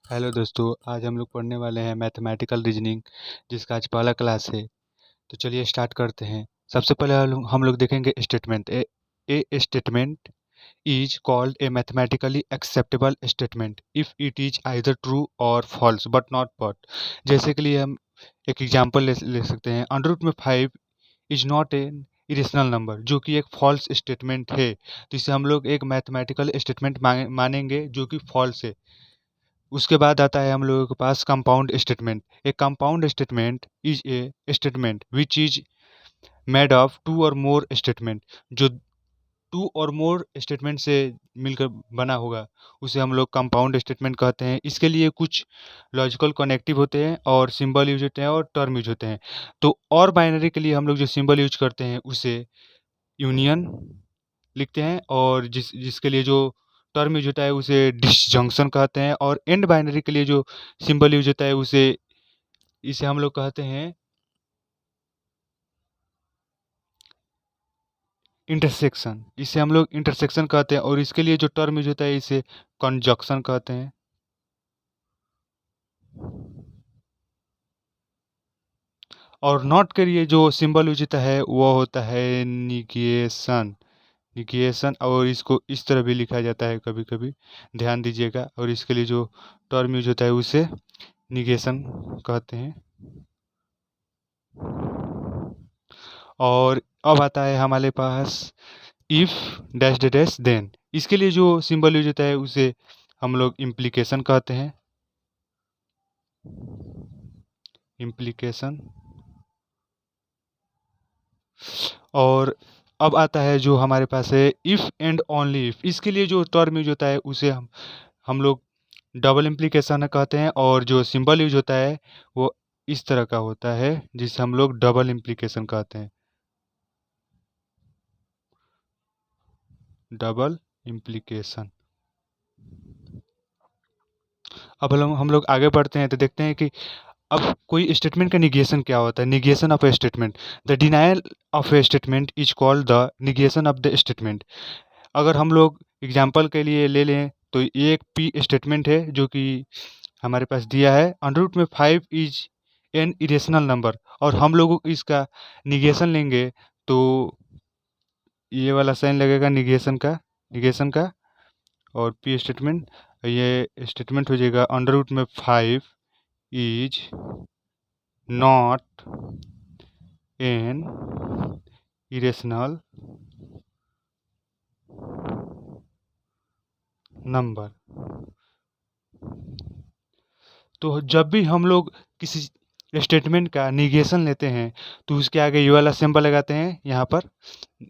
Hello दोस्तों, आज हम लोग पढ़ने वाले हैं मैथमेटिकल रीजनिंग, जिसका आज पहला क्लास है। तो चलिए स्टार्ट करते हैं। सबसे पहले हम लोग देखेंगे statement. A statement is called a mathematically acceptable statement if it is either true or false but not but. जैसे के लिए हम एक एग्जांपल ले सकते हैं। अंडर रूट में 5 is not an irrational number, जो कि एक फॉल्स स्टेटमेंट है। तो इसे हम लोग एक मैथमेटिकल स्टेटमेंट मानेंगे जो कि फॉल्स है। उसके बाद आता है हम लोगों के पास compound statement. A compound statement is a statement which is made of two or more statement, जो टू और मोर स्टेटमेंट से मिलकर बना होगा, उसे हम लोग कंपाउंड स्टेटमेंट कहते हैं। इसके लिए कुछ लॉजिकल कनेक्टिव होते हैं और सिंबल यूज होते हैं और टर्म यूज होते हैं। तो और बाइनरी के लिए हम लोग जो सिंबल यूज करते हैं उसे यूनियन लिखते हैं, और जिसके लिए जो टर्म यूज होता है उसे डिसजंक्शन कहते हैं, और एंड बाइनरी के लिए जो सिंबल यूज होता है उसे इसे हम लोग कहते हैं इंटरसेक्शन। इसे हम लोग इंटरसेक्शन कहते हैं, और इसके लिए जो टर्म यूज होता है इसे कंजक्शन कहते हैं। और नॉट के लिए जो सिंबल यूज होता है वो होता है निगेशन। निगेशन, और इसको इस तरह भी लिखा जाता है कभी कभी, ध्यान दीजिएगा। और इसके लिए जो टर्म यूज होता है उसे निगेशन कहते हैं। और अब आता है हमारे पास इफ डैश डैश देन। इसके लिए जो सिंबल यूज होता है उसे हम लोग इम्प्लीकेशन कहते हैं। इम्प्लीकेशन। और अब आता है जो हमारे पास है इफ एंड ओनली इफ। इसके लिए जो टर्म यूज होता है उसे हम लोग डबल इम्प्लीकेशन कहते हैं, और जो सिंबल यूज होता है वो इस तरह का होता है जिसे हम लोग डबल इम्प्लीकेशन कहते हैं। Double implication. अब हम लोग आगे बढ़ते हैं तो देखते हैं कि अब कोई स्टेटमेंट का निगेशन क्या होता है। Negation of A statement, the denial of A statement is called the negation of the statement. अगर हम लोग एग्जांपल के लिए ले लें तो ये एक पी स्टेटमेंट है जो कि हमारे पास दिया है। अंडर रूट में 5 इज एन इरेशनल नंबर, और हम लोग इसका निगेशन लेंगे तो ये वाला साइन लगेगा निगेशन का। और पी स्टेटमेंट, ये स्टेटमेंट हो जाएगा अंडर रूट में 5 is not an irrational number. तो जब भी हम लोग किसी स्टेटमेंट का निगेशन लेते हैं तो उसके आगे ये वाला सिंबल लगाते हैं यहाँ पर,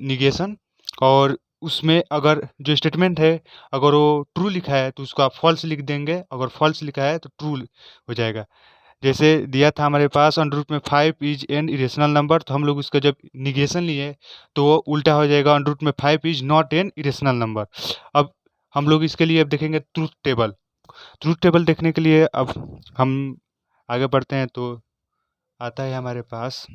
निगेशन। और उसमें अगर जो स्टेटमेंट है अगर वो ट्रू लिखा है तो उसको आप फॉल्स लिख देंगे, अगर फॉल्स लिखा है तो ट्रू हो जाएगा। जैसे दिया था हमारे पास अंडर रूट में 5 इज एन इरेशनल नंबर, तो हम लोग उसका जब निगेशन लिए तो वो उल्टा हो जाएगा, अंडर रूट में 5 is not an irrational number. अब हम लोग इसके लिए अब देखेंगे ट्रूथ टेबल। ट्रूथ टेबल देखने के लिए अब हम आगे बढ़ते हैं तो आता है हमारे पास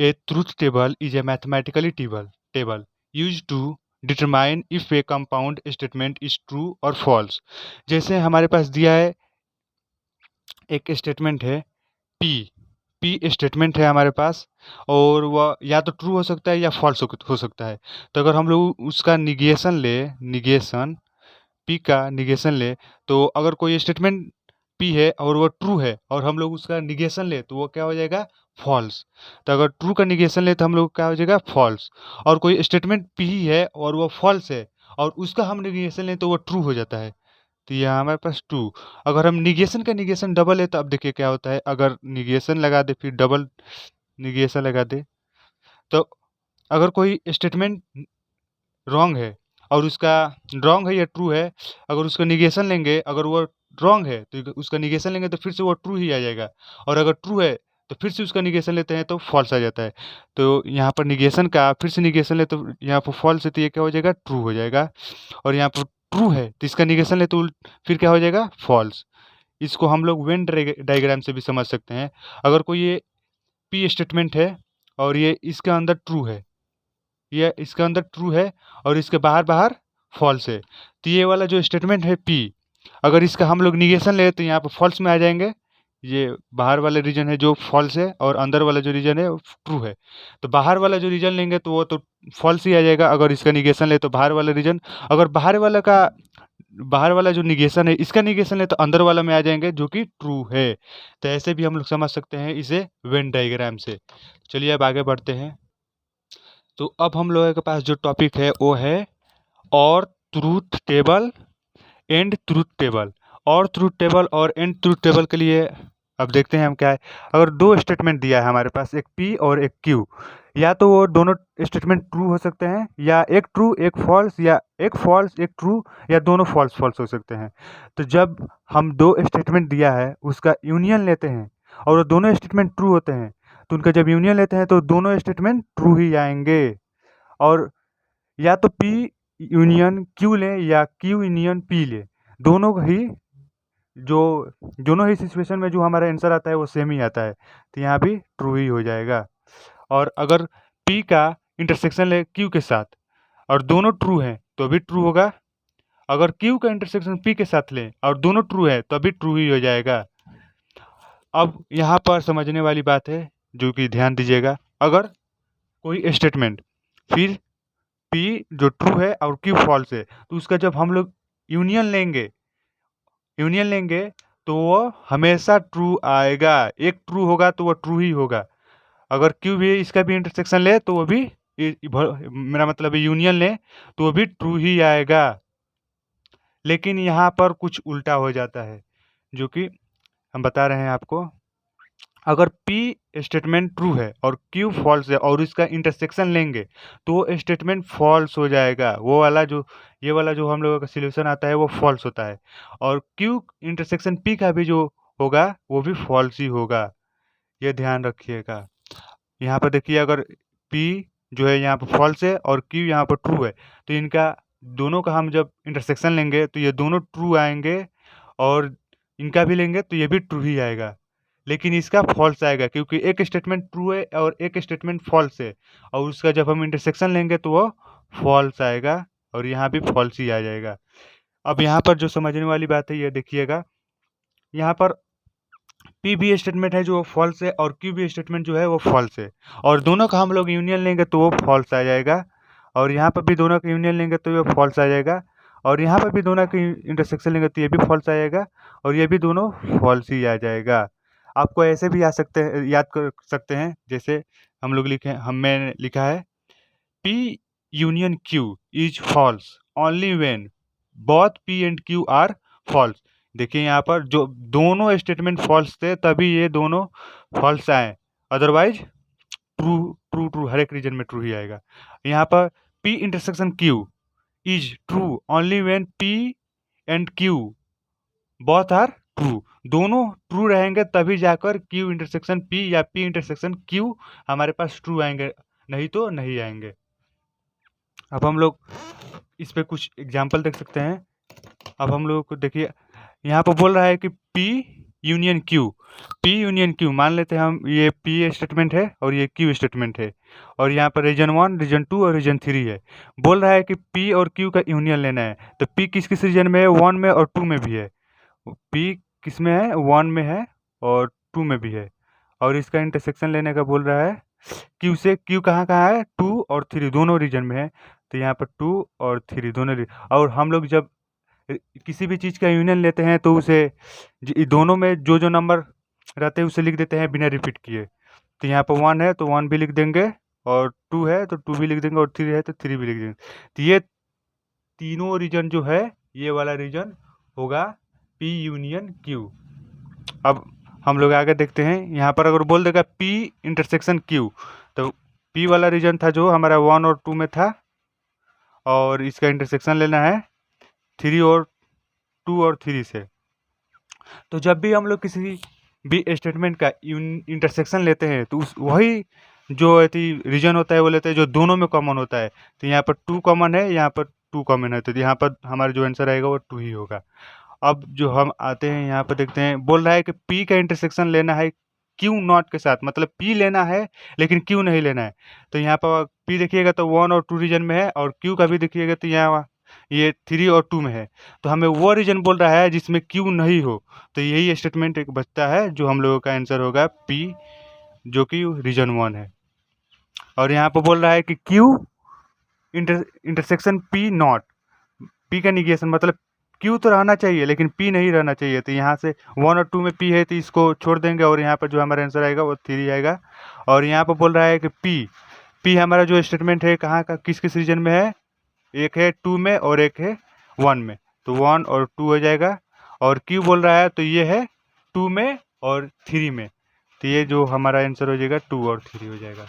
a truth table is a mathematically table use to determine if a compound statement is true or false. जैसे हमारे पास दिया है एक स्टेटमेंट है पी। पी स्टेटमेंट है हमारे पास, और वह या तो ट्रू हो सकता है या फॉल्स हो सकता है। तो अगर हम लोग उसका निगेशन पी का निगेशन ले, तो अगर कोई स्टेटमेंट पी है और वो ट्रू है और हम लोग उसका निगेशन ले तो वो क्या हो जाएगा, फॉल्स। तो अगर ट्रू का निगेशन ले तो हम लोग क्या हो जाएगा, फॉल्स। और कोई स्टेटमेंट पी ही है और वो फॉल्स है और उसका हम निगेशन लें तो वो ट्रू हो जाता है। तो यह हमारे पास ट्रू। अगर हम निगेशन का निगेशन डबल है तो अब देखिए क्या होता है, अगर निगेशन लगा दे फिर डबल निगेशन लगा दे, तो अगर कोई स्टेटमेंट रॉन्ग है और उसका रॉन्ग है या ट्रू है, अगर उसका निगेशन लेंगे, अगर वो रॉन्ग है तो उसका निगेशन लेंगे तो फिर से वो ट्रू ही आ जाएगा, और अगर ट्रू है तो फिर से उसका निगेशन लेते हैं तो फॉल्स आ जाता है। तो यहाँ पर निगेशन का फिर से निगेशन ले तो यहाँ पर फॉल्स है तो ये क्या हो जाएगा, ट्रू हो जाएगा। और यहाँ पर ट्रू है तो इसका निगेशन ले तो फिर क्या हो जाएगा, फॉल्स। इसको हम लोग वेन डायग्राम से भी समझ सकते हैं। अगर कोई ये पी स्टेटमेंट है और ये इसके अंदर ट्रू है, ये इसके अंदर ट्रू है और इसके बाहर बाहर फॉल्स है, तो ये वाला जो स्टेटमेंट है पी, अगर इसका हम लोग निगेशन ले तो यहाँ पर फॉल्स में आ जाएंगे। ये बाहर वाला रीजन है जो फॉल्स है और अंदर वाला जो रीजन है वो ट्रू है। तो बाहर वाला जो रीजन लेंगे तो वो तो फॉल्स ही आ जाएगा। अगर इसका निगेशन ले तो बाहर वाला रीजन, अगर बाहर वाला जो निगेशन है इसका निगेशन है तो अंदर वाला में आ जाएंगे जो कि ट्रू है। तो ऐसे भी हम लोग समझ सकते हैं इसे वेन डायग्राम से। चलिए अब आगे बढ़ते हैं। तो अब हम लोगों के पास जो टॉपिक है वो है और truth table and truth table. और ट्रूथ टेबल और एंड ट्रूथ टेबल के लिए अब देखते हैं हम क्या है। अगर दो स्टेटमेंट दिया है हमारे पास, एक पी और एक क्यू, या तो वो दोनों स्टेटमेंट ट्रू हो सकते हैं, या एक ट्रू एक फॉल्स, या एक फॉल्स एक ट्रू, या दोनों फॉल्स फॉल्स हो सकते हैं। तो जब हम दो स्टेटमेंट दिया है उसका यूनियन लेते हैं और वो दोनों स्टेटमेंट ट्रू होते हैं, तो उनका जब यूनियन लेते हैं तो दोनों स्टेटमेंट ट्रू ही आएंगे। और या तो पी यूनियन क्यू लें या क्यू यूनियन पी लें, दोनों ही जो दोनों ही सिचुएशन में जो हमारा आंसर आता है वो सेम ही आता है, तो यहाँ भी ट्रू ही हो जाएगा। और अगर पी का इंटरसेक्शन ले क्यू के साथ और दोनों ट्रू हैं तो भी ट्रू होगा। अगर क्यू का इंटरसेक्शन पी के साथ लें और दोनों ट्रू है तो भी ट्रू ही हो जाएगा। अब यहाँ पर समझने वाली बात है जो कि ध्यान दीजिएगा। अगर कोई स्टेटमेंट फिर पी जो ट्रू है और क्यू फॉल्स है तो उसका जब हम लोग यूनियन लेंगे तो वो हमेशा ट्रू आएगा। एक ट्रू होगा तो वो ट्रू ही होगा। अगर क्यू भी इसका भी इंटरसेक्शन ले तो वो भी मेरा मतलब यूनियन ले तो वो भी ट्रू ही आएगा। लेकिन यहाँ पर कुछ उल्टा हो जाता है जो कि हम बता रहे हैं आपको। अगर P स्टेटमेंट ट्रू है और Q फॉल्स है और इसका इंटरसेक्शन लेंगे तो वो स्टेटमेंट फॉल्स हो जाएगा। वो वाला जो ये वाला जो हम लोगों का सॉल्यूशन आता है वो फॉल्स होता है। और Q इंटरसेक्शन P का भी जो होगा वो भी फॉल्स ही होगा। ये ध्यान रखिएगा। यहाँ पर देखिए, अगर P जो है यहाँ पर फॉल्स है और Q यहाँ पर ट्रू है तो इनका दोनों का हम जब इंटरसेक्शन लेंगे तो ये दोनों ट्रू आएंगे, और इनका भी लेंगे तो ये भी ट्रू ही आएगा। लेकिन इसका फॉल्स आएगा क्योंकि एक स्टेटमेंट ट्रू है और एक स्टेटमेंट फॉल्स है, और उसका जब हम इंटरसेक्शन लेंगे तो वो फॉल्स आएगा और यहाँ भी फॉल्स ही आ जाएगा। अब यहाँ पर जो समझने वाली बात है ये देखिएगा। यहाँ पर पी भी स्टेटमेंट है जो फॉल्स है और क्यू भी स्टेटमेंट जो है वो फॉल्स है, और दोनों का हम लोग यूनियन लेंगे तो वो फॉल्स आ जाएगा। और यहाँ पर भी दोनों का यूनियन लेंगे तो ये फॉल्स आ जाएगा, और यहाँ पर भी दोनों का इंटरसेक्शन लेंगे तो ये भी फॉल्स आ जाएगा, और ये भी दोनों फॉल्स ही आ जाएगा। आपको ऐसे भी याद कर सकते हैं, जैसे हम लोग हमने लिखा है P union Q is false only when both P and Q are false. देखिए यहाँ पर जो दोनों स्टेटमेंट फॉल्स थे तभी ये दोनों फॉल्स आए, अदरवाइज ट्रू ट्रू ट्रू हर एक रीजन में ट्रू ही आएगा। यहाँ पर P intersection Q is true only when P and Q both are true. दोनों ट्रू रहेंगे तभी जाकर Q इंटरसेक्शन P या P इंटरसेक्शन Q हमारे पास ट्रू आएंगे, नहीं तो नहीं आएंगे। अब हम लोग इस पे कुछ एग्जाम्पल देख सकते हैं। अब हम लोग को देखिए, यहाँ पर बोल रहा है कि P यूनियन Q मान लेते हैं हम, ये P स्टेटमेंट है और ये Q स्टेटमेंट है, और यहाँ पर रीजन 1 रीजन 2 और रीजन 3 है। बोल रहा है कि P और Q का यूनियन लेना है, तो P किस किस रीजन में है, 1 में और 2 में भी है। P किस में है, 1 में है और 2 में भी है, और इसका इंटरसेक्शन लेने का बोल रहा है Q से। Q कहाँ कहाँ है, 2 और 3 दोनों रीजन में है, तो यहाँ पर 2 और 3 दोनों और हम लोग जब किसी भी चीज़ का यूनियन लेते हैं तो उसे दोनों में जो जो नंबर रहते हैं उसे लिख देते हैं बिना रिपीट किए। तो यहाँ पर 1 है तो 1 भी लिख देंगे, और 2 है तो 2 भी लिख देंगे, और 3 है तो 3 भी लिख देंगे। तो ये तीनों रीजन जो है ये वाला रीजन होगा P यूनियन Q। अब हम लोग आगे देखते हैं। यहाँ पर अगर बोल देगा P इंटरसेक्शन Q, तो P वाला रीजन था जो हमारा 1 और 2 में था, और इसका इंटरसेक्शन लेना है 3 और 2 और 3 से। तो जब भी हम लोग किसी भी स्टेटमेंट का इंटरसेक्शन लेते हैं तो उस वही जो रीजन होता है वो लेते हैं जो दोनों में कॉमन होता है। तो यहाँ पर 2 कॉमन है, यहाँ पर 2 कॉमन है, तो यहाँ पर हमारा जो आंसर आएगा वो 2 ही होगा। अब जो हम आते हैं यहाँ पर देखते हैं, बोल रहा है कि P का इंटरसेक्शन लेना है Q नॉट के साथ, मतलब P लेना है लेकिन Q नहीं लेना है। तो यहाँ पर P देखिएगा तो 1 और 2 रीजन में है, और Q का भी देखिएगा तो यहाँ ये 3 और 2 में है, तो हमें वो रीजन बोल रहा है जिसमें क्यू नहीं हो। तो यही स्टेटमेंट एक बचता है जो हम लोगों का आंसर होगा पी, जो कि रीजन 1 है। और यहाँ पर बोल रहा है कि Q intersection P not, P का निगेशन मतलब क्यू तो रहना चाहिए लेकिन पी नहीं रहना चाहिए। तो यहाँ से 1 और 2 में पी है तो इसको छोड़ देंगे और यहाँ पर जो हमारा आंसर आएगा वो 3 आएगा। और यहाँ पर बोल रहा है कि पी हमारा जो स्टेटमेंट है कहाँ का, किस किस रीजन में है, एक है 2 में और एक है 1 में, तो 1 और 2 हो जाएगा। और क्यू बोल रहा है तो ये है 2 में और 3 में, तो ये जो हमारा आंसर हो जाएगा 2 और 3 हो जाएगा।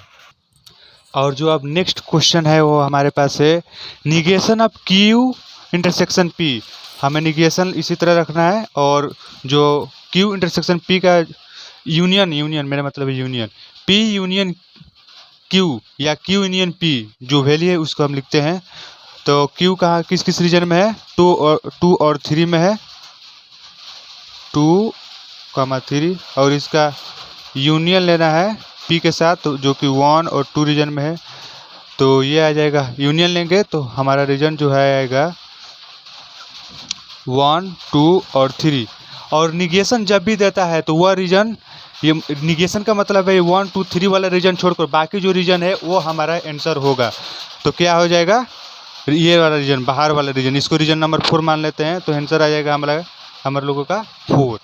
और जो अब नेक्स्ट क्वेश्चन है वो हमारे पास है negation of Q intersection P. हमें निगेशन इसी तरह रखना है और जो क्यू इंटरसेक्शन पी का यूनियन मेरा मतलब है यूनियन पी यूनियन क्यू या क्यू यूनियन पी जो वैल्यू है उसको हम लिखते हैं। तो क्यू कहाँ किस किस रीजन में है, 2 और 3 में है, 2, 3, और इसका यूनियन लेना है पी के साथ, तो जो कि 1 और 2 रीजन में है। तो ये आ जाएगा, यूनियन लेंगे तो हमारा रीजन जो है आएगा 1, 2 और 3। और निगेशन जब भी देता है तो वह रीजन, ये निगेशन का मतलब है 1, 2, 3 वाला रीजन छोड़कर बाकी जो रीजन है वो हमारा आंसर होगा। तो क्या हो जाएगा, ये वाला रीजन, बाहर वाला रीजन, इसको रीजन नंबर 4 मान लेते हैं, तो आंसर आ जाएगा हमारे लोगों का 4।